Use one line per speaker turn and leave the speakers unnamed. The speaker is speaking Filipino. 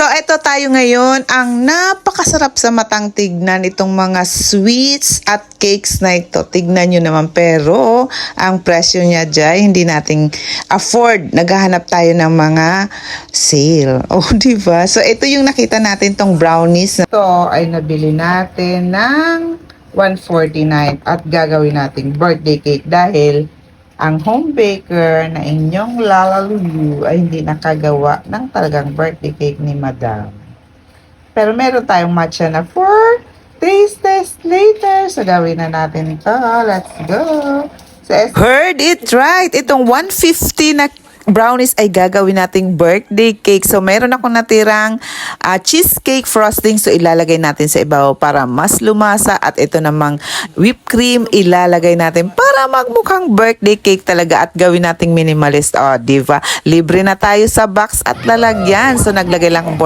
So, ito tayo ngayon, ang napakasarap sa matang tignan itong mga sweets at cakes na ito. Tignan nyo naman, pero ang presyo niya dyan, hindi nating afford. Naghahanap tayo ng mga sale. Oh, di ba? So, ito yung nakita natin tong brownies. Ito ay nabili natin ng 149 at gagawin nating birthday cake dahil ang home baker na inyong Lalaliu ay hindi nakagawa ng talagang birthday cake ni Madam. Pero meron tayong matcha na for taste test later. So gawin na natin ito. Let's go! So, heard it right! Itong 150 na brownies ay gagawin nating birthday cake. So, meron akong natirang cheesecake frosting. So, ilalagay natin sa ibabaw para mas lumasa. At ito namang whipped cream, ilalagay natin para magmukhang birthday cake talaga at gawin nating minimalist. O, diba? Libre na tayo sa box at lalagyan. So, naglagay lang akong